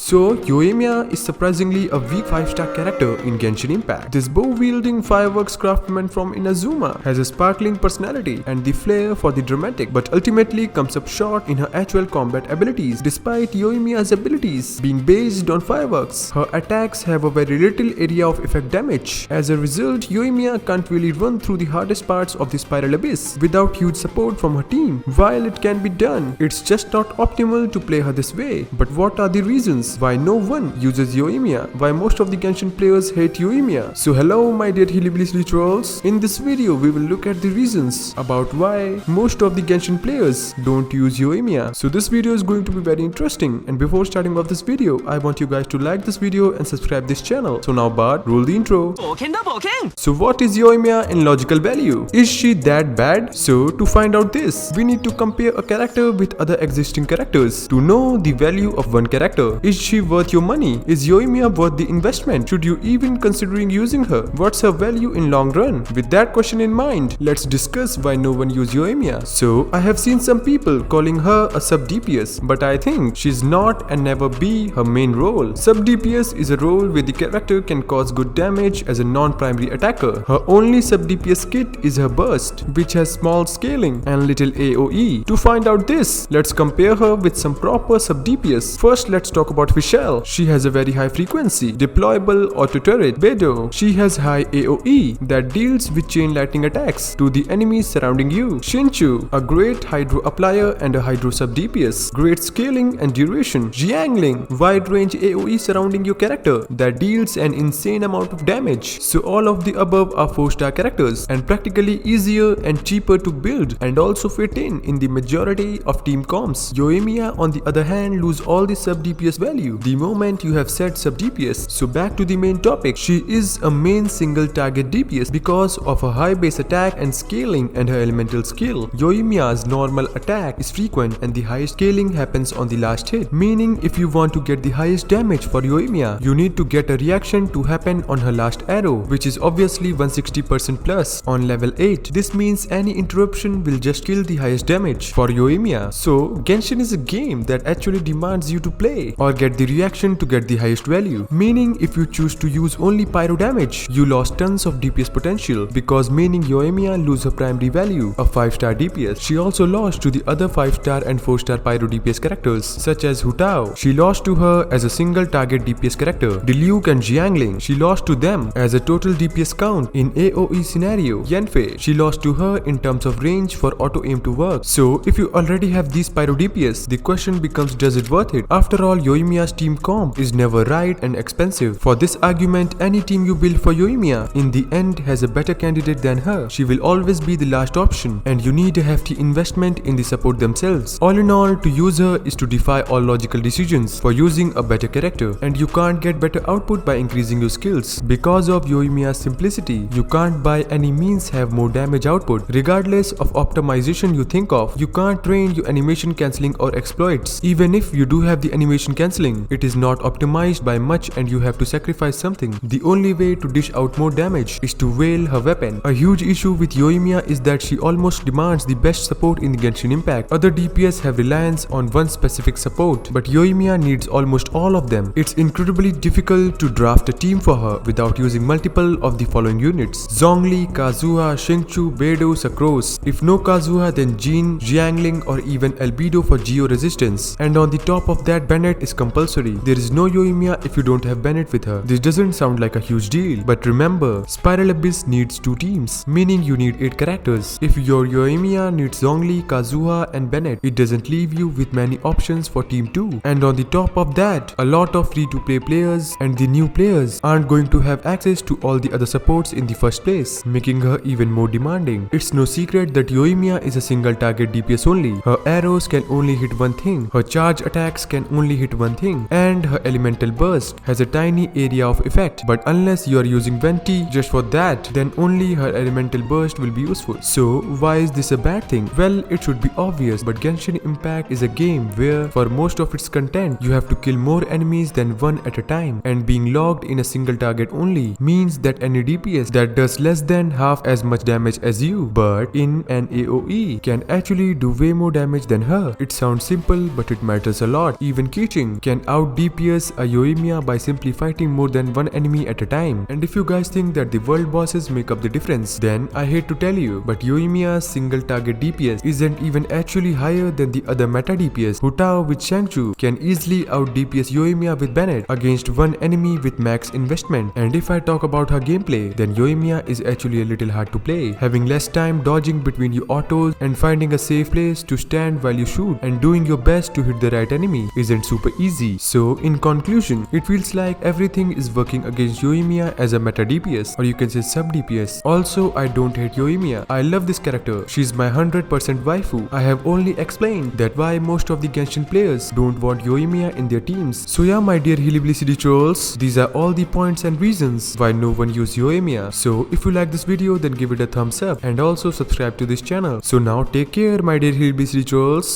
So, Yoimiya is surprisingly a weak 5-star character in Genshin Impact. This bow-wielding fireworks craftsman from Inazuma has a sparkling personality and the flair for the dramatic, but ultimately comes up short in her actual combat abilities. Despite Yoimiya's abilities being based on fireworks, her attacks have a very little area of effect damage. As a result, Yoimiya can't really run through the hardest parts of the Spiral Abyss without huge support from her team. While it can be done, it's just not optimal to play her this way. But what are the reasons why no one uses Yoimiya? Why most of the Genshin players hate Yoimiya? So hello my dear Hillbilly trolls. In this video we will look at the reasons about why most of the Genshin players don't use Yoimiya. So this video is going to be very interesting, and before starting off this video I want you guys to like this video and subscribe this channel. So now Bart, roll the intro. So what is Yoimiya in logical value? Is she that bad? So to find out this, we need to compare a character with other existing characters to know the value of one character. Is she worth your money? Is Yoimiya worth the investment? Should you even considering using her? What's her value in long run? With that question in mind, let's discuss why no one use Yoimiya. So I have seen some people calling her a sub DPS, but I think she's not and never be her main role. Sub DPS is a role where the character can cause good damage as a non-primary attacker. Her only sub DPS kit is her burst, which has small scaling and little AoE. To find out this, let's compare her with some proper sub DPS. First, let's talk about Fischl. She has a very high frequency deployable auto turret. Beidou. She has high AoE that deals with chain lightning attacks to the enemies surrounding you. Xingqiu, a great hydro applier and a hydro sub DPS. Great scaling and duration. Xiangling, wide range AoE surrounding your character that deals an insane amount of damage. So all of the above are 4-star characters and practically easier and cheaper to build and also fit in the majority of team comps. Yoimiya on the other hand lose all the sub DPS value the moment you have set sub DPS. So back to the main topic, she is a main single target DPS because of her high base attack and scaling and her elemental skill. Yoimiya's normal attack is frequent and the highest scaling happens on the last hit, meaning if you want to get the highest damage for Yoimiya, you need to get a reaction to happen on her last arrow, which is obviously 160% plus on level 8. This means any interruption will just kill the highest damage for Yoimiya. So Genshin is a game that actually demands you to play or get the reaction to get the highest value, meaning if you choose to use only pyro damage, you lost tons of DPS potential, because meaning Yoimiya lose her primary value of 5-star DPS. She also lost to the other 5-star and 4-star pyro DPS characters such as Hu Tao. She lost to her as a single target DPS character. Diluc and Xiangling, she lost to them as a total DPS count in AoE scenario. Yanfei, she lost to her in terms of range for auto aim to work. So if you already have these pyro DPS, the question becomes, does it worth it? After all, Yoimiya's team comp is never right and expensive. For this argument, any team you build for Yoimiya in the end has a better candidate than her. She will always be the last option and you need a hefty investment in the support themselves. All in all, to use her is to defy all logical decisions for using a better character, and you can't get better output by increasing your skills. Because of Yoimiya's simplicity, you can't by any means have more damage output. Regardless of optimization you think of, you can't train your animation cancelling or exploits. Even if you do have the animation cancelling, it is not optimized by much and you have to sacrifice something. The only way to dish out more damage is to veil her weapon. A huge issue with Yoimiya is that she almost demands the best support in the Genshin Impact. Other DPS have reliance on one specific support, but Yoimiya needs almost all of them. It's incredibly difficult to draft a team for her without using multiple of the following units: Zhongli, Kazuha, Xingqiu, Beidou, Sucrose. If no Kazuha, then Jean, Xiangling or even Albedo for Geo resistance. And on the top of that, Bennett is compulsory. There is no Yoimiya if you don't have Bennett with her. This doesn't sound like a huge deal, but remember, Spiral Abyss needs 2 teams, meaning you need 8 characters. If your Yoimiya needs Zhongli, Kazuha and Bennett, it doesn't leave you with many options for team 2. And on the top of that, a lot of free-to-play players and the new players aren't going to have access to all the other supports in the first place, making her even more demanding. It's no secret that Yoimiya is a single target DPS only. Her arrows can only hit one thing, her charge attacks can only hit one thing, and her elemental burst has a tiny area of effect. But unless you are using Venti just for that, then only her elemental burst will be useful. So why is this a bad thing? Well, it should be obvious, but Genshin Impact is a game where for most of its content you have to kill more enemies than one at a time, and being logged in a single target only means that any DPS that does less than half as much damage as you, but in an AoE, can actually do way more damage than her. It sounds simple, but it matters a lot. Even Keqing can out DPS a Yoimiya by simply fighting more than one enemy at a time. And if you guys think that the world bosses make up the difference, then I hate to tell you, but Yoimiya's single target DPS isn't even actually higher than the other meta DPS. Hu Tao with Shangchu can easily out DPS Yoimiya with Bennett against one enemy with max investment. And if I talk about her gameplay, then Yoimiya is actually a little hard to play, having less time dodging between your autos and finding a safe place to stand while you shoot and doing your best to hit the right enemy isn't super easy. So in conclusion, it feels like everything is working against Yoimiya as a meta DPS, or you can say sub DPS. Also, I don't hate Yoimiya. I love this character. She's my 100% waifu. I have only explained that why most of the Genshin players don't want Yoimiya in their teams. So yeah, my dear Hillbilly trolls, these are all the points and reasons why no one use Yoimiya. So if you like this video, then give it a thumbs up and also subscribe to this channel. So now take care, my dear Hillbilly trolls.